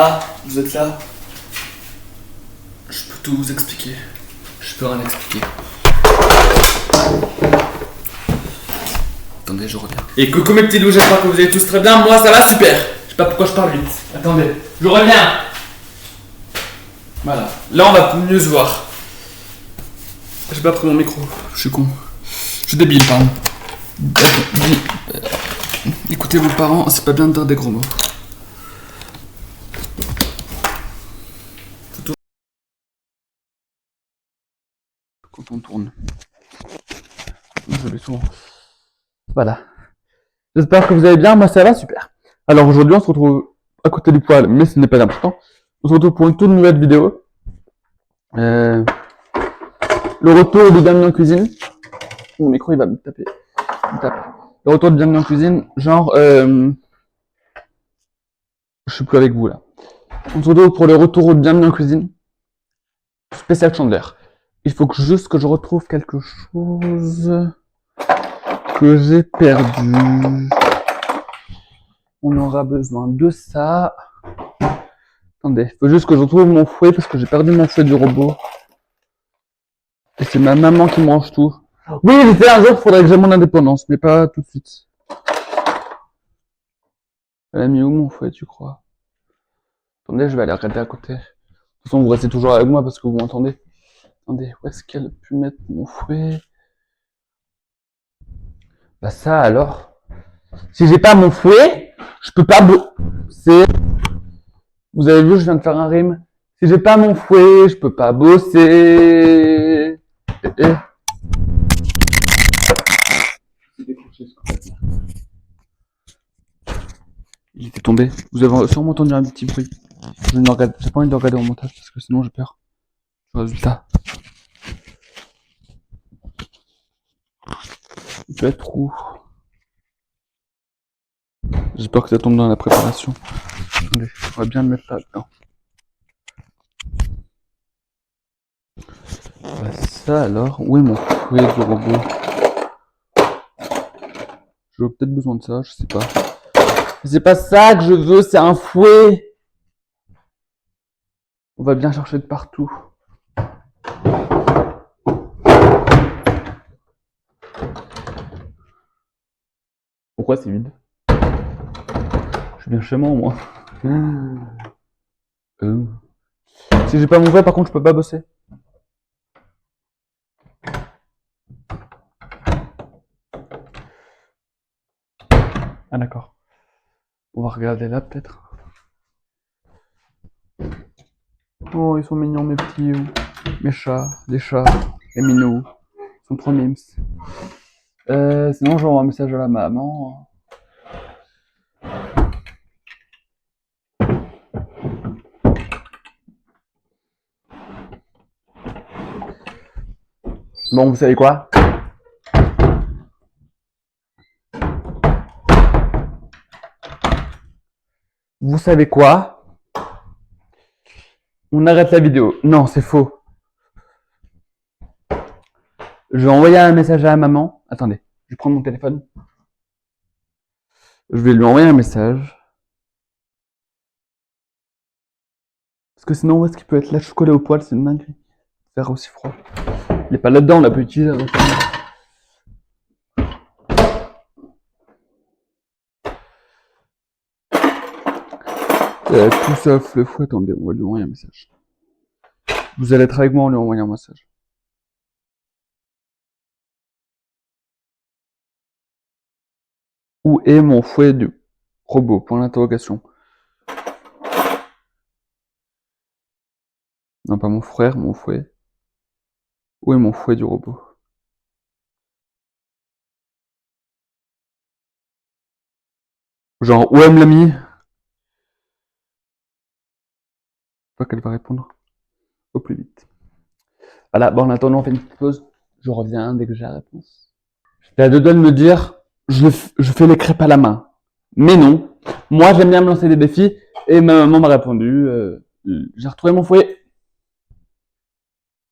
Ah, vous êtes là. Je peux tout vous expliquer. Je peux rien expliquer. Attendez, je reviens. Et coucou mes petits loups, j'espère que vous allez tous très bien. Moi ça va super. Je sais pas pourquoi je parle vite. Attendez, je reviens. Voilà. Là on va mieux se voir. J'ai pas pris mon micro. Je suis con. Je suis débile, pardon. Écoutez vos parents, c'est pas bien de dire des gros mots. Quand on tourne. Je l'ai souvent. Voilà. J'espère que vous allez bien, moi ça va super. Alors aujourd'hui on se retrouve à côté du poêle, mais ce n'est pas important. On se retrouve pour une toute nouvelle vidéo. Le retour de Bienvenue en cuisine. Mon micro il va me taper. Il me tape. Le retour de Bienvenue en cuisine, genre je suis plus avec vous là. On se retrouve pour le retour de Bienvenue en cuisine. Spécial Chandler. Il faut juste que je retrouve quelque chose que j'ai perdu. On aura besoin de ça. Attendez, il faut juste que je retrouve mon fouet parce que j'ai perdu mon fouet du robot. Et c'est ma maman qui mange tout. Oui, j'ai fait un jour, il faudrait que j'ai mon indépendance, mais pas tout de suite. Elle a mis où mon fouet, tu crois? Attendez, je vais aller arrêter à côté. De toute façon, vous restez toujours avec moi parce que vous m'entendez. Attendez, où est-ce qu'elle a pu mettre mon fouet? Bah ça alors. Si j'ai pas mon fouet, je peux pas bosser. Vous avez vu, je viens de faire un rime. Si j'ai pas mon fouet, je peux pas bosser. Il était tombé. Vous avez sûrement entendu un petit bruit. J'ai pas envie de regarder en montage parce que sinon j'ai peur du résultat. Il peut être où? J'ai peur que ça tombe dans la préparation. Attendez, on va bien le mettre là-dedans. Bah ça alors, où est mon fouet du robot? J'aurais peut-être besoin de ça, je sais pas. Mais c'est pas ça que je veux, c'est un fouet. On va bien chercher de partout. Pourquoi c'est vide? Je suis bien chez moi, moi. Si j'ai pas mon fouet, par contre, je peux pas bosser. Ah d'accord. On va regarder là peut-être. Oh, ils sont mignons mes petits, mes chats, les chats, les minous. Ils sont trop mimes. Sinon j'envoie un message à la maman. Bon, vous savez quoi? Vous savez quoi? On arrête la vidéo. Non, c'est faux. Je vais envoyer un message à la maman. Attendez, je vais prendre mon téléphone. Je vais lui envoyer un message. Parce que sinon, où est-ce qu'il peut être là? Je suis collé au poil, c'est une dinguerie. Faire aussi froid. Il est pas là-dedans, on l'a pas utilisé. Tout sauf le fouet. Attendez, on va lui envoyer un message. Vous allez être avec moi, on lui envoie un message. Où est mon fouet du robot? Point d'interrogation. Non, pas mon frère, mon fouet. Où est mon fouet du robot? Genre, où elle me l'a mis? Pas qu'elle va répondre au plus vite. Voilà, bon, en attendant, on fait une petite pause. Je reviens dès que j'ai la réponse. J'étais à deux doigts de me dire, je fais les crêpes à la main. Mais non. Moi, j'aime bien me lancer des défis. Et ma maman m'a répondu, j'ai retrouvé mon fouet.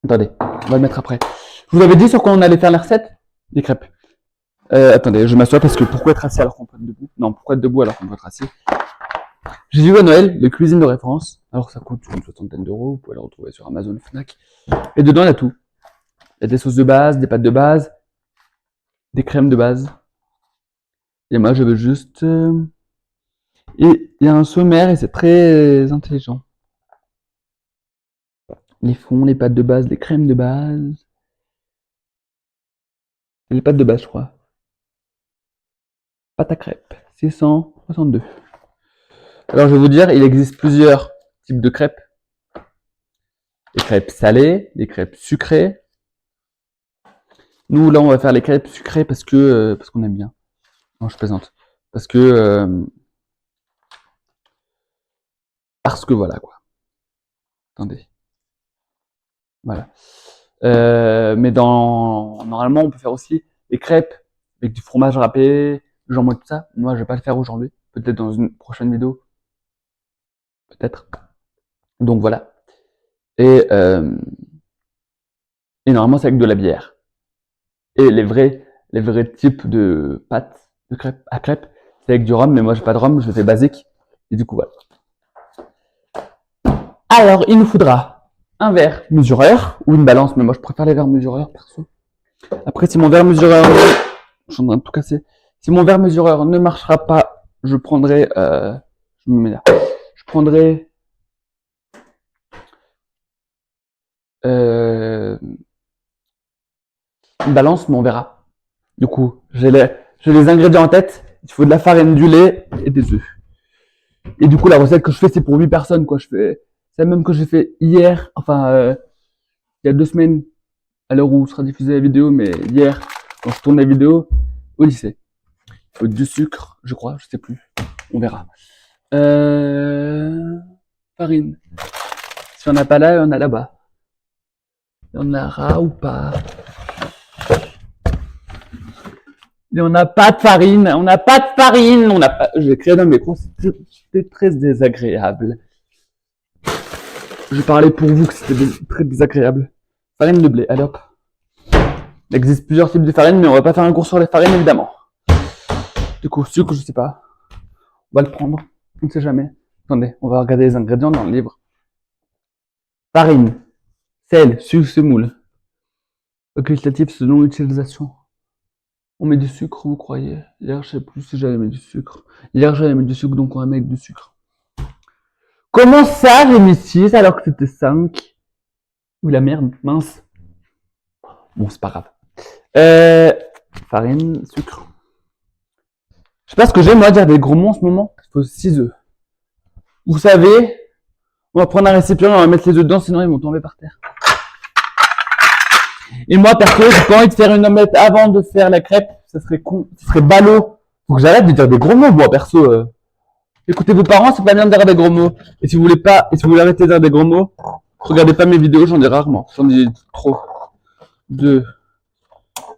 Attendez, on va le mettre après. Je vous avais dit sur quoi on allait faire la recette? Des crêpes. Attendez, je m'assois parce que pourquoi être assis alors qu'on peut être debout? Non, pourquoi être debout alors qu'on peut être assis? J'ai vu à Noël de cuisine de référence. Alors ça coûte une soixantaine d'euros. Vous pouvez le retrouver sur Amazon, Fnac. Et dedans, il y a tout. Il y a des sauces de base, des pâtes de base, des crèmes de base. Et moi, je veux juste... Et il y a un sommaire et c'est très intelligent. Les fonds, les pâtes de base, les crèmes de base. Les pâtes de base, je crois. Pâte à crêpes. 662. Alors, je vais vous dire, il existe plusieurs types de crêpes. Les crêpes salées, les crêpes sucrées. Nous, là, on va faire les crêpes sucrées parce qu'on aime bien. Non, je plaisante. Parce que voilà, quoi. Attendez. Voilà. Mais normalement, on peut faire aussi des crêpes avec du fromage râpé, du jambon et tout ça. Moi, je vais pas le faire aujourd'hui. Peut-être dans une prochaine vidéo. Peut-être. Donc voilà. Et normalement, c'est avec de la bière. Et les vrais types de pâtes de crêpes à crêpes, c'est avec du rhum. Mais moi, j'ai pas de rhum, je fais basique. Et du coup, voilà. Alors, il nous faudra un verre mesureur ou une balance. Mais moi, je préfère les verres mesureurs, perso. Après, si mon verre mesureur, je suis en train de tout casser. Si mon verre mesureur ne marchera pas, je prendrai, je me mets là. Je prendrai une balance, mais on verra. Du coup, j'ai les ingrédients en tête. Il faut de la farine, du lait et des œufs. Et du coup, la recette que je fais, c'est pour 8 personnes, quoi. C'est la même que j'ai fait hier, enfin, il y a 2 semaines, à l'heure où sera diffusée la vidéo, mais hier, quand je tourne la vidéo, au lycée. Il faut du sucre, je crois, je sais plus. On verra. Farine. Si on n'a pas là, il y en a là-bas. Il y en aura ou pas? Et on n'a pas de farine, on n'a pas de farine, on n'a pas. Je vais créer un micro, c'était très désagréable. Je parlais pour vous que c'était très désagréable. Farine de blé, allez hop. Il existe plusieurs types de farine, mais on va pas faire un cours sur les farines évidemment. Du coup, sucre, je sais pas. On va le prendre, on ne sait jamais. Attendez, on va regarder les ingrédients dans le livre. Farine, sel, sucre, semoule. Occultatif selon l'utilisation. On met du sucre, vous croyez? Hier, je sais plus si j'avais mis du sucre. Hier, j'avais mis du sucre, donc on va mettre du sucre. Comment ça, j'ai mis 6 alors que c'était 5? Ou la merde, mince. Bon, c'est pas grave. Farine, sucre. Je sais pas ce que j'ai, moi, à dire des gros mots en ce moment. Il faut 6 œufs. Vous savez, on va prendre un récipient, on va mettre les œufs dedans, sinon ils vont tomber par terre. Et moi, perso, j'ai pas envie de faire une omelette avant de faire la crêpe. Ça serait con, ça serait ballot. Faut que j'arrête de dire des gros mots, moi, perso. Écoutez vos parents, c'est pas bien de dire des gros mots. Et si vous voulez arrêter de dire des gros mots, regardez pas mes vidéos, j'en dis rarement. J'en dis trop. 2,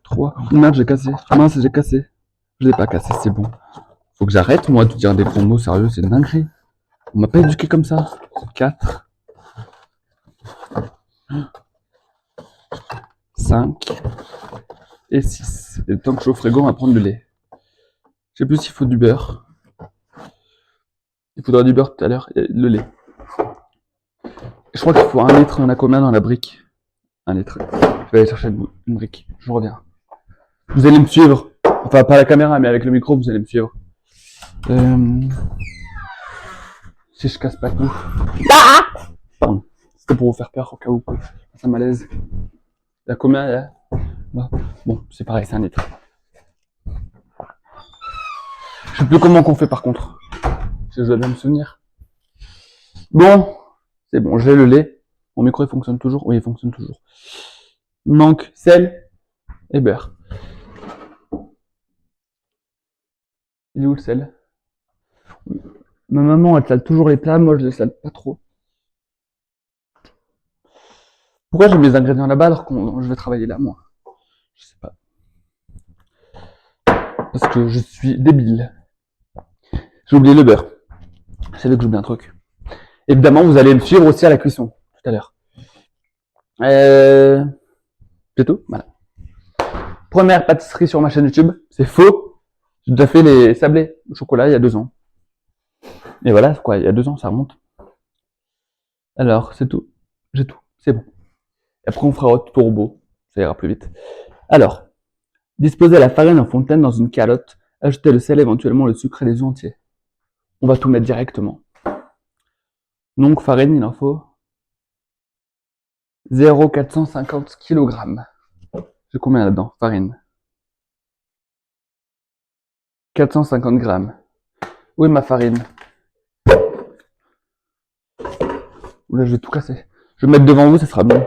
3. Merde, j'ai cassé. Mince, j'ai cassé. Je l'ai pas cassé, c'est bon. Faut que j'arrête, moi, de dire des gros mots, sérieux, c'est une dinguerie. On m'a pas éduqué comme ça. 4. 5. Et 6. Et le temps que je suis au frigo, on va prendre le lait. Je sais plus s'il faut du beurre. Il faudra du beurre tout à l'heure. Et le lait. Je crois qu'il faut 1 litre, on a combien dans la brique? 1 litre. Je vais aller chercher une brique. Je reviens. Vous allez me suivre. Enfin, pas la caméra, mais avec le micro, vous allez me suivre. Si je casse pas tout. Pardon. C'était pour vous faire peur au cas où. Ça malaise. Il y a combien là? Bon, c'est pareil, c'est 1 litre. Je sais plus comment qu'on fait par contre. Si je dois bien me souvenir. Bon, c'est bon, j'ai le lait. Mon micro il fonctionne toujours? Oui, il fonctionne toujours. Il manque sel et beurre. Il est où le sel? Ma maman elle sale toujours les plats, moi je les sale pas trop. Pourquoi j'ai mes ingrédients là-bas alors que je vais travailler là, moi? Je sais pas. Parce que je suis débile. J'ai oublié le beurre. Je savais que j'oublie un truc. Évidemment, vous allez me suivre aussi à la cuisson, tout à l'heure. C'est tout, voilà. Première pâtisserie sur ma chaîne YouTube, c'est faux. J'ai déjà fait les sablés au chocolat il y a 2 ans. Et voilà, quoi, il y a 2 ans, ça remonte. Alors, c'est tout. J'ai tout. C'est bon. Et après, on fera autre turbo. Ça ira plus vite. Alors, disposez la farine en fontaine dans une calotte. Ajoutez le sel, éventuellement le sucre et les œufs entiers. On va tout mettre directement. Donc, farine, il en faut 0,450 kg. J'ai combien là-dedans? Farine. 450 grammes. Où est ma farine? Là, je vais tout casser. Je vais me mettre devant vous, ça sera mieux.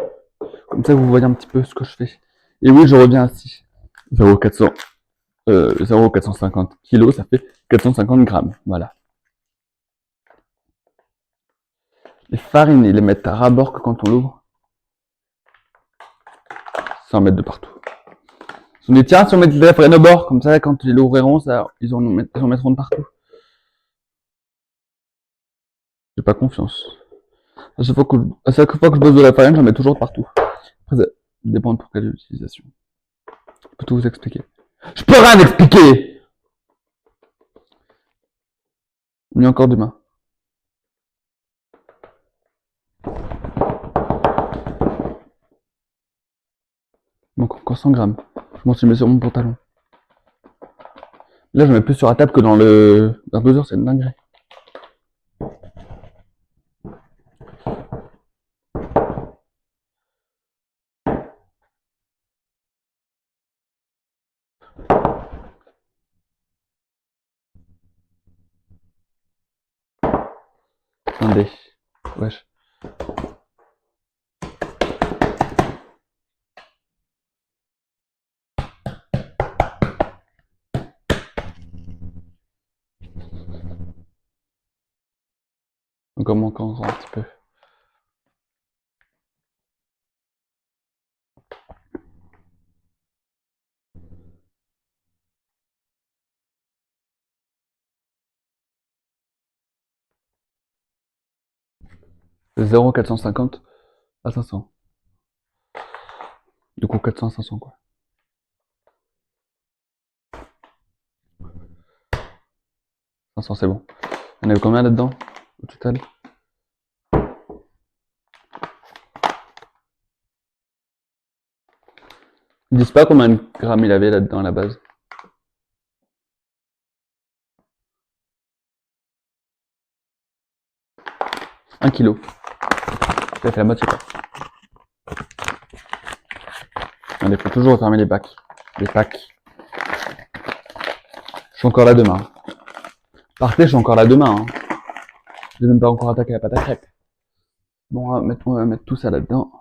Comme ça, vous voyez un petit peu ce que je fais. Et oui, je reviens assis. 0,450 kg, ça fait 450 grammes. Voilà. Les farines, ils les mettent à ras-bord quand on l'ouvre. Sans en mettre de partout. On dit, tiens, si on met de la farine au bord, comme ça, quand ils l'ouvriront, ils en mettront de partout. J'ai pas confiance. À chaque fois que je bosse de la farine, j'en mets toujours de partout. Après, ça dépend pour quelle utilisation. Je peux tout vous expliquer. Je peux rien expliquer! On y est encore demain. Il manque encore 100 grammes. Je m'en suis mis sur mon pantalon. Là, je mets plus sur la table que dans le buzzer, c'est une dinguerie. Attendez. Wesh. Encore manquant un petit peu. De 0,450 à 500. Du coup, 400 à 500, quoi. 500, c'est bon. On a eu combien là-dedans, au total? Ils disent pas combien de grammes il avait là-dedans à la base. Un kilo. J'ai fait la moitié, quoi. Il faut toujours refermer les packs. Les packs. Je suis encore là demain. Partez, je suis encore là demain. Hein. J'ai même pas encore attaqué la pâte à crêpes. Bon, on va mettre tout ça là-dedans.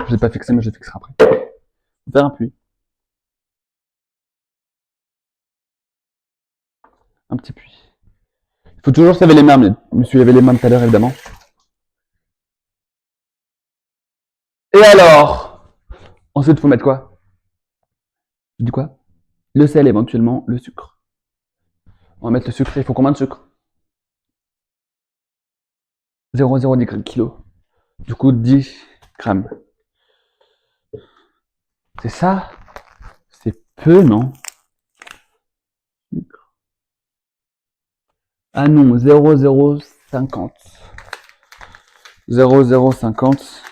Je l'ai pas fixé, mais je le fixerai après. On va faire un puits. Un petit puits. Il faut toujours se laver les mains, mais je me suis lavé les mains tout à l'heure, évidemment. Et alors? Ensuite, il faut mettre quoi? Je dis quoi? Le sel, éventuellement, le sucre. On va mettre le sucre. Il faut combien de sucre? 0,010 kg. Du coup, 10 grammes. C'est ça? C'est peu, non? Ah non, 0,050. 0,050.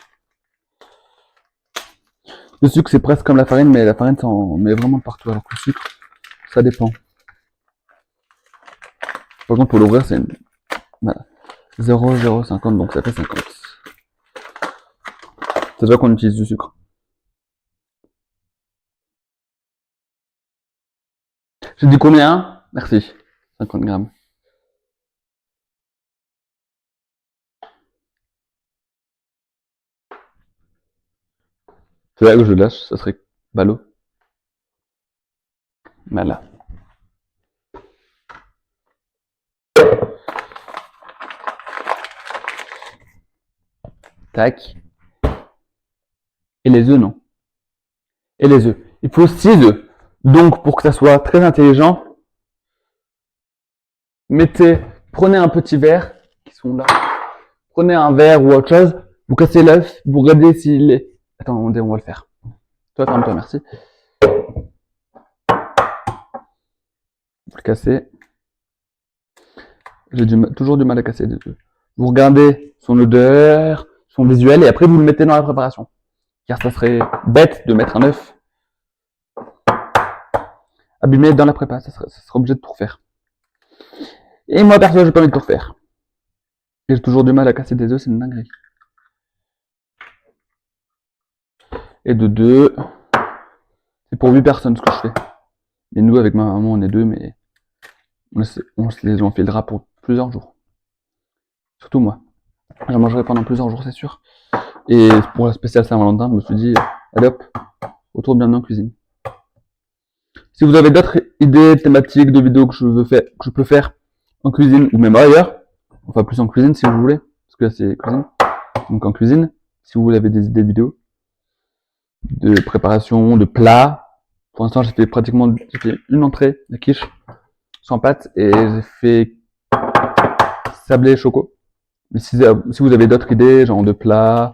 Le sucre, c'est presque comme la farine, mais la farine, ça en met vraiment de partout. Alors que le sucre, ça dépend. Par contre, pour l'ouvrir, c'est une... Voilà. 0,050, donc ça fait 50. C'est déjà qu'on utilise du sucre. J'ai dit combien? Merci. 50 grammes. C'est là que je lâche, ça serait ballot. Voilà. Tac. Et les œufs, non. Et les œufs. Il faut 6 œufs. Donc, pour que ça soit très intelligent, prenez un petit verre, qui sont là. Prenez un verre ou autre chose, vous cassez l'œuf, vous regardez s'il est... Attends, on va le faire. Toi, ferme-toi, merci. casser. J'ai toujours du mal à casser des œufs. Vous regardez son odeur, son visuel, et après vous le mettez dans la préparation. Car ça serait bête de mettre un œuf abîmé dans la prépa, ça serait obligé de tout refaire. Et moi perso, j'ai pas envie de tout refaire. J'ai toujours du mal à casser des œufs, c'est une dinguerie. Et de 2, c'est pour 8 personnes ce que je fais. Et nous, avec ma maman, on est 2, mais on se les enfilera pour plusieurs jours. Surtout moi. J'en mangerai pendant plusieurs jours, c'est sûr. Et pour la spéciale Saint-Valentin, je me suis dit, allez hop, autour de Bienvenue en cuisine. Si vous avez d'autres idées thématiques de vidéos que je peux faire en cuisine ou même ailleurs, enfin plus en cuisine si vous voulez, parce que là c'est cuisine, donc en cuisine, si vous avez des idées de vidéos, de préparation, de plats. Pour l'instant, j'ai fait une entrée, la quiche, sans pâte, et j'ai fait sablé choco. Mais si vous avez d'autres idées, genre de plats,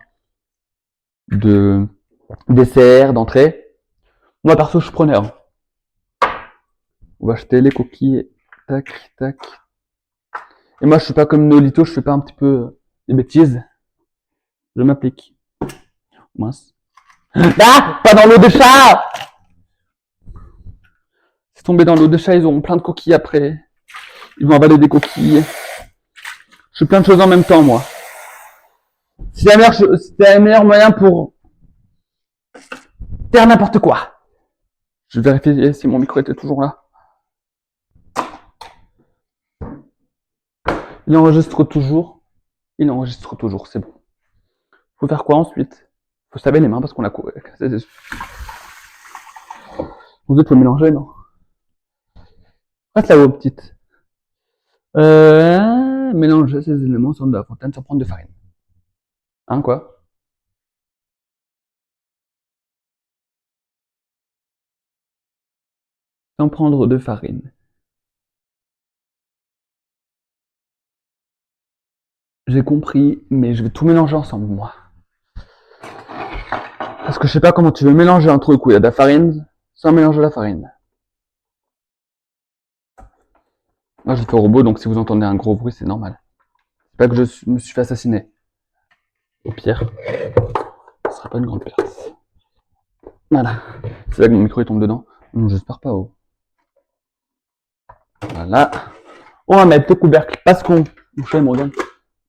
de dessert, d'entrée, moi perso, je suis preneur. On va acheter les coquilles, tac, tac. Et moi, je suis pas comme Nolito, je fais pas un petit peu des bêtises. Je m'applique. Mince. Ah! Pas dans l'eau de chat! C'est tombé dans l'eau de chat, ils auront plein de coquilles après. Ils vont avaler des coquilles. Je fais plein de choses en même temps, moi. C'est un meilleur moyen pour faire n'importe quoi. Je vais vérifier si mon micro était toujours là. Il enregistre toujours. Il enregistre toujours, c'est bon. Faut faire quoi ensuite? Faut se laver les mains parce qu'on a couru. Vous êtes le mélanger, non? Reste là-haut, petite. Mélanger ces éléments sur de la fontaine sans prendre de farine. Hein, quoi? Sans prendre de farine. J'ai compris, mais je vais tout mélanger ensemble, moi. Parce que je sais pas comment tu veux mélanger un truc où il y a de la farine sans mélanger la farine. Moi, je fais au robot, donc si vous entendez un gros bruit, c'est normal. C'est pas que je me suis fait assassiner. Au pire, ce serait pas une grande perte. Voilà. C'est là que mon micro il tombe dedans. Non, j'espère pas. Oh. Voilà. On va mettre le couvercle parce qu'on, mon chat me regarde,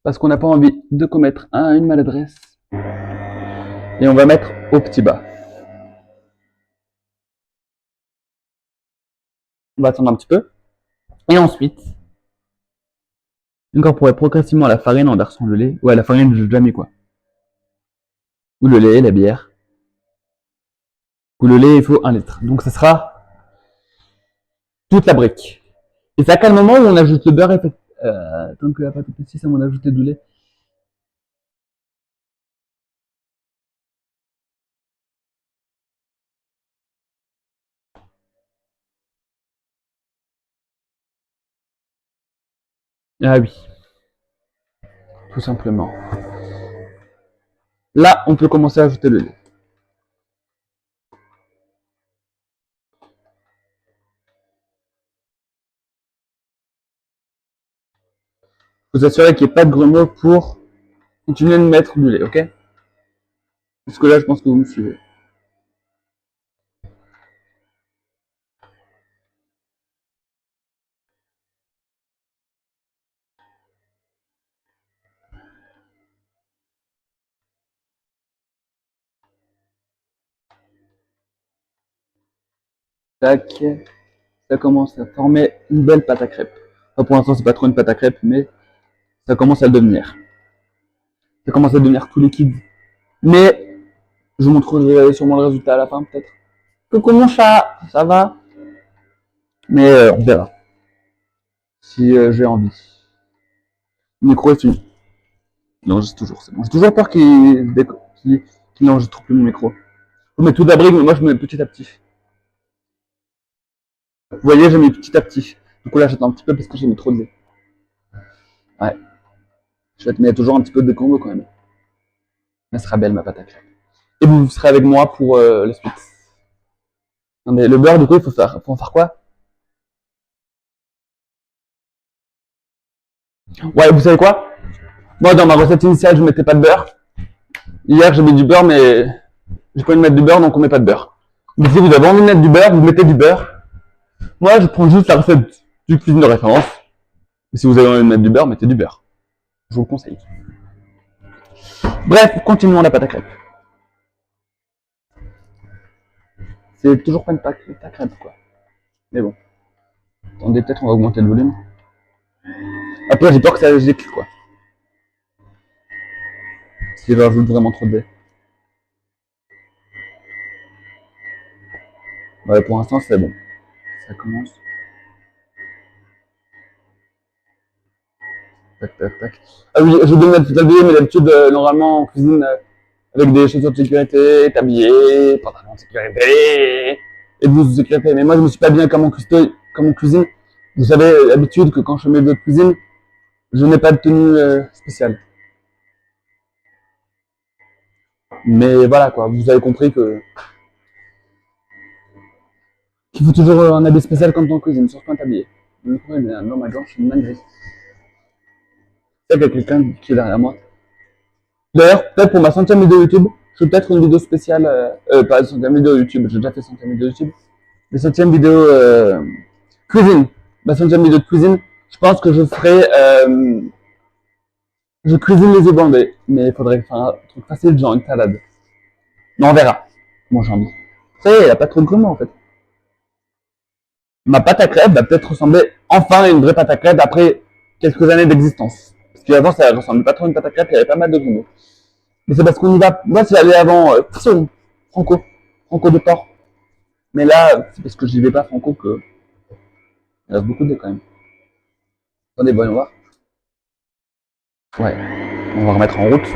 parce qu'on n'a pas envie de commettre une maladresse. Et on va mettre au petit bas. On va attendre un petit peu. Et ensuite, incorporer progressivement la farine en versant le lait. Ouais, la farine, je jamais quoi. Ou le lait, la bière. Ou le lait, il faut 1 litre. Donc ça sera toute la brique. Et c'est à quel moment où on ajoute le beurre et tant que la pâte est épaissie, ça m'en ajouter du lait. Ah oui. Tout simplement. Là, on peut commencer à ajouter le lait. Vous assurez qu'il n'y ait pas de grumeaux pour continuer de mettre du lait, ok? Parce que là, je pense que vous me suivez. Tac. Ça commence à former une belle pâte à crêpes. Enfin, pour l'instant, c'est pas trop une pâte à crêpes, mais ça commence à le devenir. Ça commence à devenir tout liquide. Mais je vous montrerai sûrement le résultat à la fin, peut-être. Coucou mon chat, ça va? Mais on verra. Si j'ai envie. Le micro est fini. Il enregistre toujours, c'est bon. J'ai toujours peur qu'il n'enregistre plus mon micro. Je mets tout d'abri, mais moi je mets petit à petit. Vous voyez, j'ai mis petit à petit. Du coup là, j'attends un petit peu parce que j'ai mis trop de lait. Ouais. Je vais te mettre toujours un petit peu de combo quand même. Elle sera belle ma pâte à crêpes. Et vous serez avec moi pour la suite. Non mais le beurre, du coup, faut en faire quoi? Ouais, vous savez quoi? Moi, dans ma recette initiale, je mettais pas de beurre. Hier, j'ai mis du beurre, mais j'ai pas envie de mettre du beurre, donc on met pas de beurre. Mais si vous avez envie de mettre du beurre, vous mettez du beurre. Moi, je prends juste la recette du cuisine de référence. Et si vous avez envie de mettre du beurre, mettez du beurre. Je vous le conseille. Bref, continuons la pâte à crêpes. C'est toujours pas une pâte à crêpes, quoi. Mais bon. Attendez, peut-être on va augmenter le volume. Après, j'ai peur que ça gicle, quoi. Si je rajoute vraiment trop de lait. Ouais, pour l'instant, c'est bon. Ça commence. Tac, tac, tac. Ah oui, je vais mettre tout habillé, mais d'habitude, normalement, en cuisine, avec des chaussures de sécurité, tablier, pantalon de sécurité, et blouse de sécurité. Mais moi, je me suis pas bien comme en cuisine. Vous savez, l'habitude que quand je fais mes vidéos de cuisine, je n'ai pas de tenue spéciale. Mais voilà, quoi. Vous avez compris qu'il faut toujours un habit spécial quand on en cuisine, surtout un tablier. Le coup, il y a un homme à gauche, une dinguerie. C'est qu'il y a quelqu'un qui est derrière moi. D'ailleurs, peut-être pour ma 100e vidéo YouTube, je fais peut-être une vidéo spéciale, pas 100e vidéo YouTube, j'ai déjà fait 100e vidéo YouTube, mais 100e vidéo cuisine. Ma 100e vidéo de cuisine, je pense que je ferai, je cuisine les œufs bandés, mais il faudrait faire un truc facile, genre une salade. Mais on verra. Bon, j'ai envie. Ça y est, il n'y a pas trop de grumeaux en fait. Ma pâte à crêpes va peut-être ressembler enfin à une vraie pâte à crêpes après quelques années d'existence. Parce qu'avant, ça ressemblait pas trop à une pâte à crêpes, il y avait pas mal de grumeaux. Mais c'est parce qu'on y va. Moi, j'y allais avant Franco de Port. Mais là, c'est parce que j'y vais pas Franco que il reste beaucoup de lait quand même. Attendez, voyons voir. Ouais, on va remettre en route.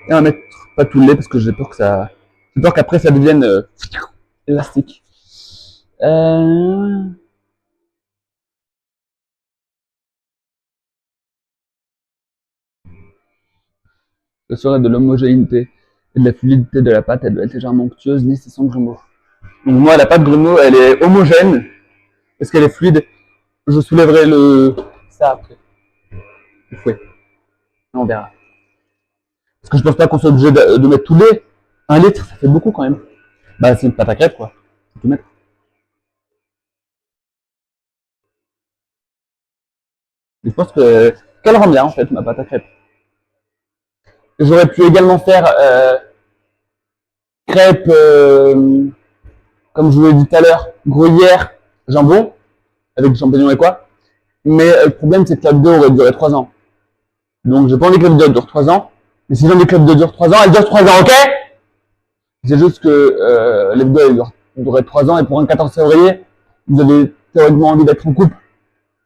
Et on va mettre pas tout le lait parce que j'ai peur que ça. J'ai peur qu'après ça devienne élastique. Le serait de l'homogénéité et de la fluidité de la pâte, elle doit être légèrement onctueuse, lisse et sans grumeaux. Donc moi, la pâte grumeaux, elle est homogène. Est-ce qu'elle est fluide? Je soulèverai ça après. Le fouet. On verra. Parce que je pense pas qu'on soit obligé de mettre tout le lait. 1 litre, ça fait beaucoup quand même. Bah, c'est une pâte à crêpes, quoi. Faut tout mettre. Et je pense qu'elle rend bien, en fait, ma pâte à crêpes. J'aurais pu également faire crêpes, comme je vous l'ai dit tout à l'heure, gruyère, jambon, avec du champignon et quoi. Mais le problème, c'est que la vidéo aurait duré 3 ans. Donc, j'ai pas envie que la vidéo dure 3 ans. Mais si j'ai envie que la vidéo dure 3 ans, elle dure 3 ans, ok? C'est juste que la vidéo durerait 3 ans et pour un 14 février, vous avez théoriquement envie d'être en couple,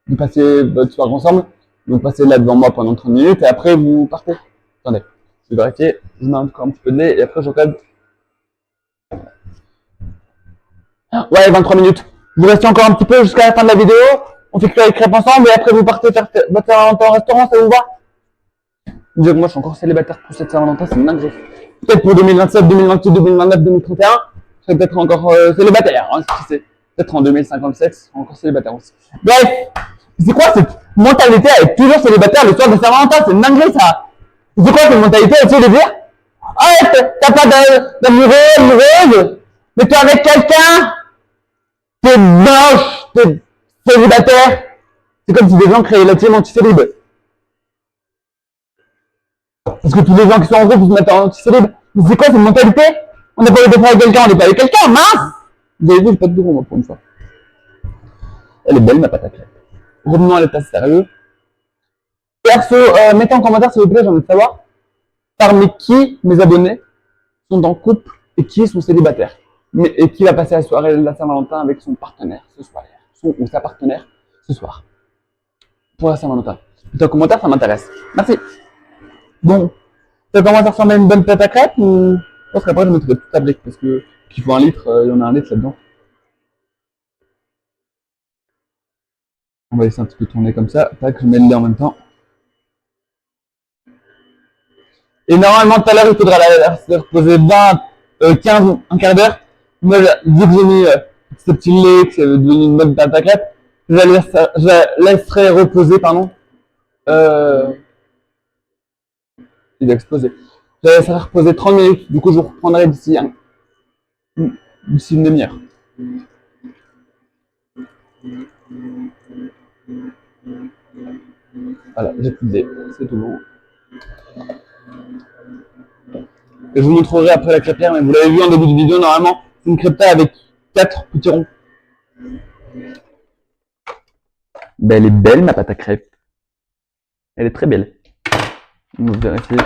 de passer votre soirée ensemble. Donc, passez là devant moi pendant 30 minutes et après, vous partez. Attendez, je vais vérifier. Je mets encore un petit peu de lait et après, je recade. Ouais, 23 minutes. Vous restez encore un petit peu jusqu'à la fin de la vidéo. On fait cuire les crêpes ensemble et après, vous partez faire votre Saint-Valentin au restaurant, ça vous va? Dire que moi, je suis encore célibataire pour cette Saint-Valentin, c'est une dinguerie. Peut-être pour 2027, 2028, 2029, 2031, je serai peut-être encore célibataire, hein, qui sait. Peut-être en 2057, je serai encore célibataire aussi. Bref, c'est quoi cette mentalité à être toujours célibataire le soir de Saint-Valentin? C'est une dinguerie, ça. C'est quoi cette mentalité à essayer de dire, ah, t'as pas d'amoureux, amoureuse, mais t'es avec quelqu'un, t'es moche, t'es célibataire. C'est comme si des gens créaient la team anti-célib. Parce que tous les gens qui sont en groupe, ils se mettent en anti-célib. Mais c'est quoi cette mentalité? On n'a pas envie d'être avec quelqu'un, on n'est pas avec quelqu'un, mince! Vous avez vu, j'ai pas de bureau, moi, pour une fois. Elle est belle, ma pâte à crêpes. Revenons à l'état sérieux. Perso, mettez en commentaire, s'il vous plaît, j'ai envie de savoir, parmi qui mes abonnés sont en couple et qui sont célibataires. Et qui va passer la soirée de la Saint-Valentin avec son partenaire ce soir. Son ou sa partenaire ce soir. Pour la Saint-Valentin. Mettez en commentaire, ça m'intéresse. Merci. Bon, ça commence à ressembler à une bonne pâte à crêpes ou je pense qu'après je mettrai toute la brique parce que qu'il faut 1 litre, il y en a 1 litre là-dedans. On va laisser un petit peu tourner comme ça, tac, je mets le lait en même temps. Et normalement tout à l'heure il faudra la faire reposer 15, un quart d'heure. Moi vu que j'ai mis ce petit lait, que c'est devenu une bonne pâte à crêpes, je la laisserai reposer, pardon, Euh, il a explosé. Je vais faire reposer 30 minutes, du coup je vous reprendrai d'ici une demi-heure. Voilà, j'ai plus d'idées, c'est tout bon. Et je vous montrerai après la crêpière, mais vous l'avez vu en début de vidéo, normalement, c'est une crêpière avec 4 petits ronds. Ben, elle est belle, ma pâte à crêpes. Elle est très belle. On va vérifier.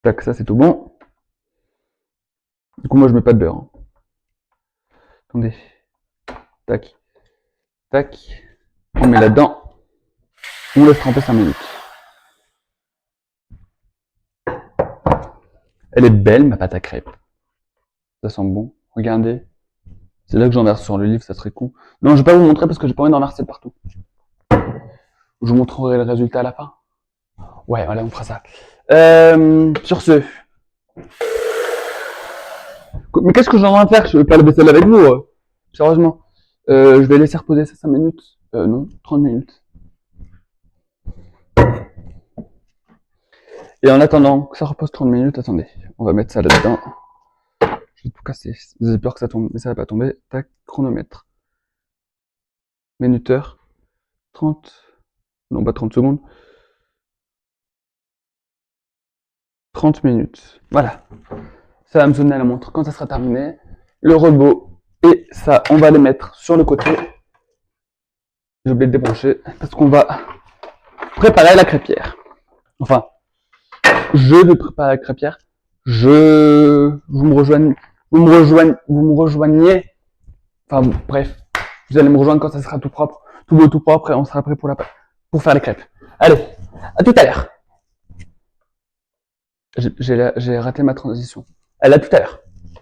Tac, ça c'est tout bon. Du coup, moi je mets pas de beurre. Hein. Attendez. Tac. Tac. On met là-dedans. On laisse tremper 5 minutes. Elle est belle, ma pâte à crêpes. Ça sent bon. Regardez. C'est là que j'en verse sur le livre, ça serait con. Non, je vais pas vous montrer parce que j'ai pas envie d'en verser partout. Je vous montrerai le résultat à la fin. Ouais, voilà, on fera ça. Sur ce. Mais qu'est-ce que j'en ai à faire? Je vais pas le vaisselle avec vous. Sérieusement. Je vais laisser reposer ça 5 minutes. Non, 30 minutes. Et en attendant que ça repose 30 minutes, attendez. On va mettre ça là-dedans. Je vais tout casser. J'ai peur que ça tombe, mais ça va pas tomber. Tac, chronomètre. Minuteur. 30. Non, pas 30 secondes. 30 minutes. Voilà. Ça va me sonner à la montre quand ça sera terminé. Le robot. Et ça, on va les mettre sur le côté. J'ai oublié de débrancher parce qu'on va préparer la crêpière. Enfin, je vais préparer la crêpière. Vous me rejoignez. Enfin, bref. Vous allez me rejoindre quand ça sera tout propre, tout beau, tout propre, et on sera prêt pour faire les crêpes. Allez, à tout à l'heure. J'ai raté ma transition. Allez, à tout à l'heure.